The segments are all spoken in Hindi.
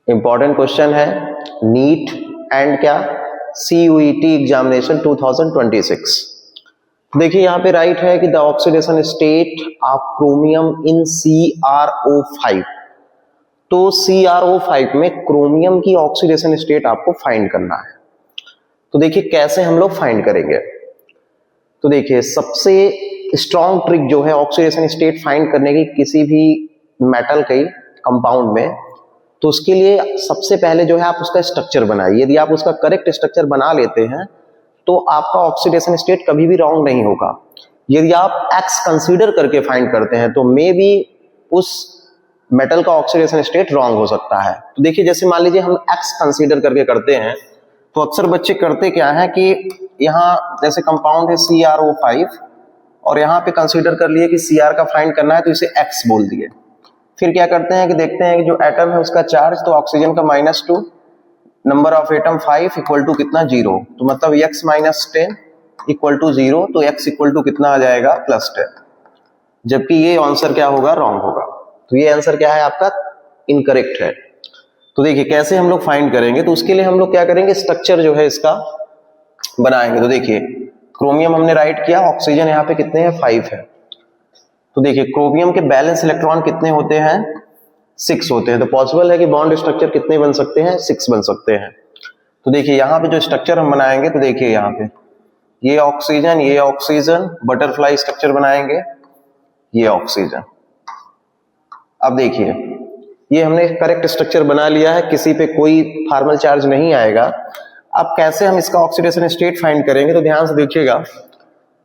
इंपॉर्टेंट क्वेश्चन है, नीट एंड क्या CUET एग्जामिनेशन 2026। देखिए यहाँ पे राइट है कि the oxidation state of chromium in CrO5। तो CrO5 में क्रोमियम की ऑक्सीडेशन स्टेट आपको फाइंड करना है। तो देखिए कैसे हम लोग फाइंड करेंगे। तो देखिए सबसे स्ट्रॉन्ग ट्रिक जो है ऑक्सीडेशन स्टेट फाइंड करने की किसी भी मेटल के कंपाउंड में, तो उसके लिए सबसे पहले जो है आप उसका स्ट्रक्चर बनाइए। यदि आप उसका करेक्ट स्ट्रक्चर बना लेते हैं तो आपका ऑक्सीडेशन स्टेट कभी भी रॉन्ग नहीं होगा। यदि आप X कंसीडर करके फाइंड करते हैं तो मे बी उस मेटल का ऑक्सीडेशन स्टेट रॉन्ग हो सकता है। तो देखिए जैसे मान लीजिए हम X कंसीडर करके करते हैं, तो अक्सर बच्चे करते क्या है कि यहाँ जैसे कंपाउंड है CrO5 और यहाँ पे कंसीडर कर लिए कि Cr का फाइंड करना है तो इसे X बोल दिए। फिर क्या करते हैं कि देखते हैं कि जो एटम है उसका चार्ज, तो ऑक्सीजन का -2, number of atom 5 equal to कितना 0, तो मतलब x - 10 इक्वल टू 0, तो x इक्वल टू कितना आ जाएगा +10। जबकि ये आंसर क्या होगा, रॉन्ग होगा। तो ये आंसर क्या है आपका, इनकरेक्ट है। तो देखिए कैसे हम लोग फाइंड करेंगे, तो उसके लिए हम लोग क्या करेंगे, स्ट्रक्चर जो है इसका बनाएंगे। तो देखिए क्रोमियम हमने राइट किया, ऑक्सीजन यहाँ पे कितने हैं 5 है। तो देखिए क्रोमियम के बैलेंस इलेक्ट्रॉन कितने होते हैं 6 होते हैं। तो पॉसिबल है कि बॉन्ड स्ट्रक्चर कितने बन सकते हैं 6 बन सकते हैं। तो देखिए यहाँ पे जो स्ट्रक्चर हम बनाएंगे, तो देखिए यहाँ पे ये ऑक्सीजन बटरफ्लाई स्ट्रक्चर बनाएंगे, ये ऑक्सीजन। अब देखिए ये हमने करेक्ट स्ट्रक्चर बना लिया है, किसी पे कोई फार्मल चार्ज नहीं आएगा। अब कैसे हम इसका ऑक्सीडेशन स्टेट फाइंड करेंगे, तो ध्यान से देखिएगा।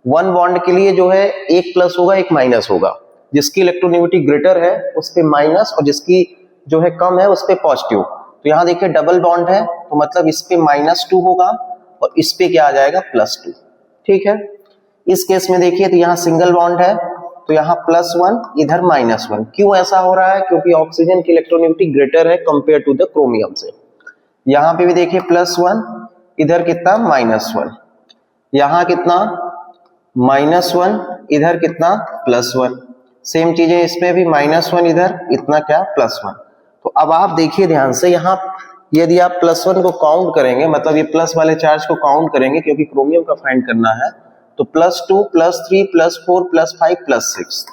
1 बॉन्ड के लिए जो है एक प्लस होगा एक माइनस होगा, जिसकी इलेक्ट्रोनेगेटिविटी ग्रेटर है उस पे माइनस और जिसकी जो है कम है उस पे पॉजिटिव। तो यहाँ देखिए डबल बॉन्ड है तो मतलब इस पे -2 होगा और इस पे क्या आ जाएगा +2। ठीक है, इस केस में देखिए तो यहाँ सिंगल बॉन्ड है तो यहाँ +1 इधर -1। क्यों ऐसा हो रहा है, क्योंकि ऑक्सीजन की इलेक्ट्रोनेगेटिविटी ग्रेटर है कंपेयर टू द क्रोमियम से। यहाँ पे भी देखिए +1 इधर कितना -1, यहाँ कितना -1 इधर कितना +1। सेम चीजें इसमें भी -1 इधर इतना क्या +1। तो अब आप देखिए ध्यान से, यहाँ यदि आप +1 को काउंट करेंगे, मतलब ये प्लस वाले चार्ज को काउंट करेंगे क्योंकि क्रोमियम का फाइंड करना है, तो +2 +3 +4 +5 +6।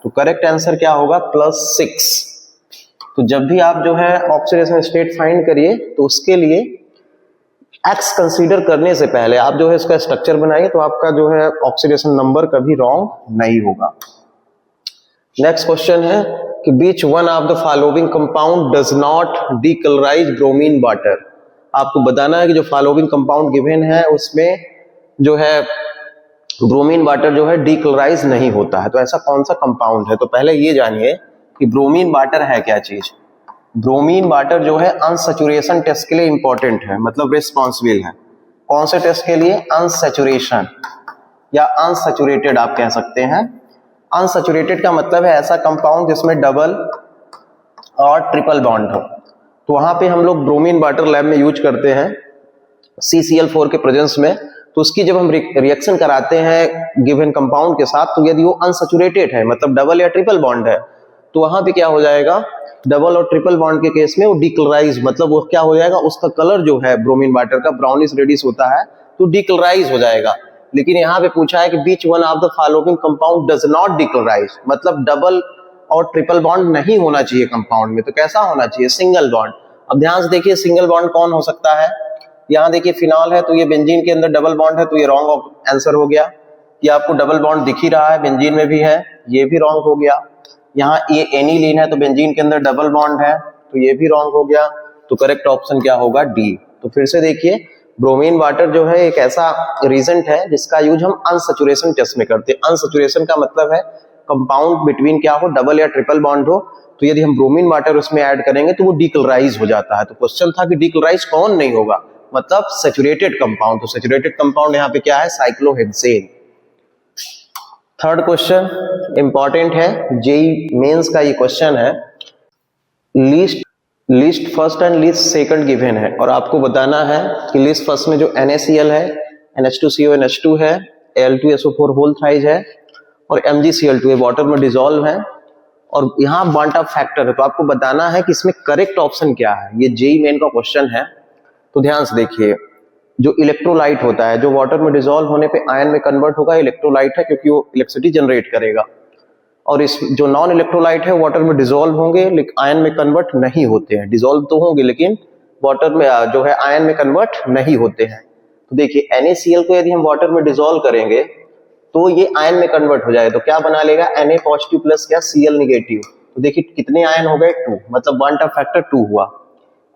तो करेक्ट आंसर क्या होगा +6। तो जब भी आप जो है ऑक्सीडेशन स्टेट फाइंड करिए तो उसके लिए X कंसीडर करने से पहले आप जो है इसका स्ट्रक्चर बनाइए, तो आपका जो है ऑक्सीडेशन नंबर कभी रॉन्ग नहीं होगा। नेक्स्ट क्वेश्चन है कि which one of the following compound does not decolourise bromine water. आपको बताना है कि जो फॉलोइंग कंपाउंड गिवन है उसमें जो है ब्रोमीन वाटर जो है डीकलराइज नहीं होता है। तो ऐसा कौन सा कंपाउंड है, तो पहले ये जानिए कि ब्रोमीन वाटर है क्या चीज। ब्रोमीन वाटर जो है अनसैचुरेशन टेस्ट के लिए इंपॉर्टेंट है, मतलब रिस्पॉन्सिबल है। कौन से टेस्ट के लिए, अनसैचुरेशन या अनसैचुरेटेड आप कह सकते हैं। अनसैचुरेटेड का मतलब है ऐसा कंपाउंड जिसमें डबल और ट्रिपल बॉन्ड हो। तो वहां पे हम लोग ब्रोमीन वाटर लैब में यूज करते हैं CCl4 के प्रेजेंस में। तो उसकी जब हम रिएक्शन कराते हैं गिवन कंपाउंड के साथ, तो यदि वो अनसैचुरेटेड है मतलब डबल या ट्रिपल बॉन्ड है, तो वहां पे क्या हो जाएगा, डबल और ट्रिपल बॉन्ड के केस में वो डीकलराइज, मतलब वो क्या हो जाएगा, उसका कलर जो है ब्रोमीन वाटर का ब्राउनिश रेडिश होता है, तो डीकलराइज हो जाएगा। लेकिन यहाँ पे पूछा है कि which one of the following compound does not decolourise, मतलब डबल और ट्रिपल बॉन्ड नहीं होना चाहिए कंपाउंड में। तो कैसा होना चाहिए, सिंगल बॉन्ड। अब ध्यान से देखिए सिंगल बॉन्ड कौन हो सकता है। यहाँ देखिए फिनॉल है तो ये बेंजीन के अंदर डबल बॉन्ड है, तो ये रॉन्ग आंसर हो गया। ये आपको डबल बॉन्ड दिख ही रहा है, बेंजीन में भी है, ये भी रॉन्ग हो गया। यहाँ ये एनिलीन है तो बेंजीन के अंदर डबल बॉन्ड है, तो ये भी रॉन्ग हो गया। तो करेक्ट ऑप्शन क्या होगा, डी। तो फिर से देखिए ब्रोमीन वाटर जो है एक ऐसा रीजेंट है जिसका यूज हम अनसैचुरेशन टेस्ट में करते हैं। अनसैचुरेशन का मतलब है कंपाउंड बिटवीन क्या हो, डबल या ट्रिपल बॉन्ड हो। तो यदि हम ब्रोमीन वाटर उसमें ऐड करेंगे तो वो डीकलराइज हो जाता है। तो क्वेश्चन था कि डीकलराइज कौन नहीं होगा, मतलब सैचुरेटेड कंपाउंड। तो सैचुरेटेड कंपाउंड यहाँ पे क्या है, साइक्लोहेक्सेन। थर्ड क्वेश्चन इंपॉर्टेंट है, जेई मेंस का ये क्वेश्चन है। List first and list second given है और आपको बताना है कि लिस्ट फर्स्ट में जो NaCl है, NH2CONH2 है, Al2SO4 होल थ्राइज है और MgCl2 वाटर में डिसॉल्व है और यहाँ बॉन्ट ऑफ फैक्टर है, तो आपको बताना है कि इसमें करेक्ट ऑप्शन क्या है। ये जेईई मेन का क्वेश्चन है, तो ध्यान से देखिए। जो इलेक्ट्रोलाइट होता है, जो वाटर में डिसॉल्व होने पे आयन में कन्वर्ट होगा, इलेक्ट्रोलाइट है क्योंकि वो इलेक्ट्रिसिटी जनरेट करेगा। और इस जो नॉन इलेक्ट्रोलाइट है वाटर में डिसॉल्व होंगे लेकिन आयन में कन्वर्ट नहीं होते हैं। डिसॉल्व तो होंगे लेकिन वाटर में जो है आयन में कन्वर्ट नहीं होते हैं। तो देखिए NaCl को यदि हम वाटर में डिसॉल्व करेंगे तो ये आयन में कन्वर्ट हो जाए, तो क्या बना लेगा, Na पॉजिटिव प्लस क्या, Cl निगेटिव। तो देखिए कितने आयन हो गए, 2, मतलब बॉन्ट ऑफ फैक्टर 2 हुआ।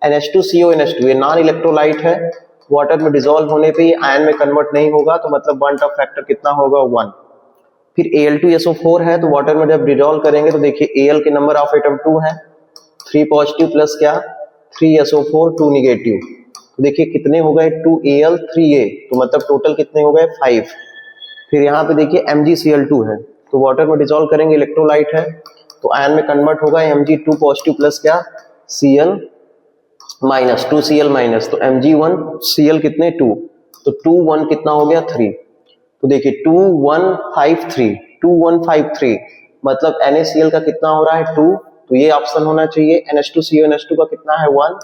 NH2CO NH2 ये नॉन इलेक्ट्रोलाइट है, वाटर में डिसॉल्व होने पे ये आयन में कन्वर्ट नहीं होगा, तो मतलब बॉन्ट ऑफ फैक्टर कितना होगा, 1। फिर Al2SO4 है, तो वाटर में जब डिसॉल्व करेंगे तो देखिए Al के नंबर ऑफ एटम 2 है, 3 पॉजिटिव प्लस क्या, 3SO4 2 निगेटिव। तो देखिए कितने हो गए, 2Al 3A, तो मतलब टोटल कितने हो गए, 5। फिर यहाँ पे देखिए MgCl2 है, तो वाटर में डिसॉल्व करेंगे, इलेक्ट्रोलाइट है तो आयन में कन्वर्ट होगा, Mg2 पॉजिटिव प्लस क्या, Cl माइनस, 2Cl माइनस, तो Mg1 Cl कितने, 2, तो 2 1 कितना हो गया, 3। तो देखिए 2 1 5 3, 2 1 5 3, मतलब NaCl का कितना हो रहा है, 2, तो ये ऑप्शन होना चाहिए। NH2CO NH2 का कितना है, 1,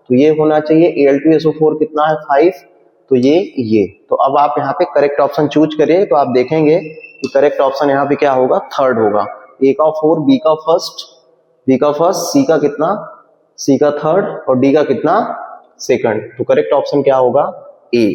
तो ये होना चाहिए। Al2SO4 कितना है, 5, तो ये। तो अब आप यहाँ पे करेक्ट ऑप्शन चूज करिए, तो आप देखेंगे कि करेक्ट ऑप्शन यहाँ पे क्या होगा, थर्ड होगा। A का 4, B का फर्स्ट, B का फर्स्ट, C का कितना, C का थर्ड और D का कितना, सेकंड। तो करेक्ट ऑप्शन क्या होगा, A।